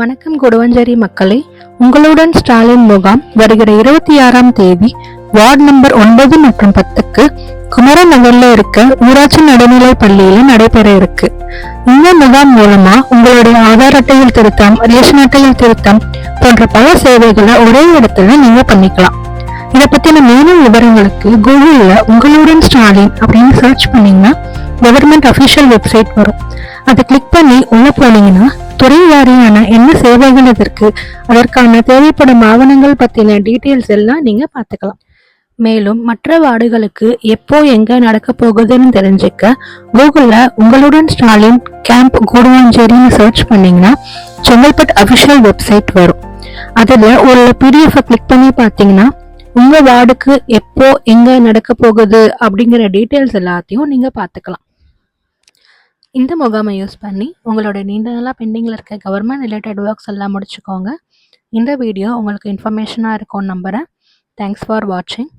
வணக்கம் கொடுவஞ்சேரி மக்களே, உங்களுடன் ஸ்டாலின் முகாம் வருகிற 26ஆம் தேதி வார்டு நம்பர் 9 மற்றும் 10க்கு குமரன் நகர்ல இருக்க ஊராட்சி நடுநிலை பள்ளியில நடைபெற இருக்கு. இந்த முகாம் மூலமா உங்களுடைய ஆதார் அட்டையில் திருத்தம், ரேஷன் அட்டையில் திருத்தம் போன்ற பல சேவைகளை ஒரே இடத்துல நீங்க பண்ணிக்கலாம். இதை பத்தின மேலும் விவரங்களுக்கு கூகுள்ல உங்களுடன் ஸ்டாலின் அப்படின்னு சர்ச் பண்ணீங்கன்னா கவர்மெண்ட் அபிஷியல் வெப்சைட் வரும். அதை கிளிக் பண்ணி உள்ள போனீங்கன்னா துறை வாரியான என்ன சேவைகள் இதற்கு, அதற்கான தேவைப்படும் ஆவணங்கள் பத்தின டீட்டெயில்ஸ் எல்லாம் நீங்க பார்த்துக்கலாம். மேலும் மற்ற வார்டுகளுக்கு எப்போ எங்க நடக்க போகுதுன்னு தெரிஞ்சுக்க கூகுள்ல உங்களுடன் ஸ்டாலின் கேம்ப் கூடுவாஞ்சேரின்னு சர்ச் பண்ணீங்கன்னா செங்கல்பட்டு அபிஷியல் வெப்சைட் வரும். அதுல ஒரு PDF கிளிக் பண்ணி பார்த்தீங்கன்னா உங்க வார்டுக்கு எப்போ எங்க நடக்க போகுது அப்படிங்கிற டீட்டெயில்ஸ் எல்லாத்தையும் நீங்க பார்த்துக்கலாம். இந்த முகாமை யூஸ் பண்ணி உங்களோட நீண்ட நாளாக பெண்டிங்கில் இருக்க கவர்மெண்ட் ரிலேட்டட் ஒர்க்ஸ் எல்லாம் முடிச்சுக்கோங்க. இந்த வீடியோ உங்களுக்கு இன்ஃபர்மேஷனாக இருக்கும்னு நம்புகிறேன். தேங்க்ஸ் ஃபார் வாட்சிங்.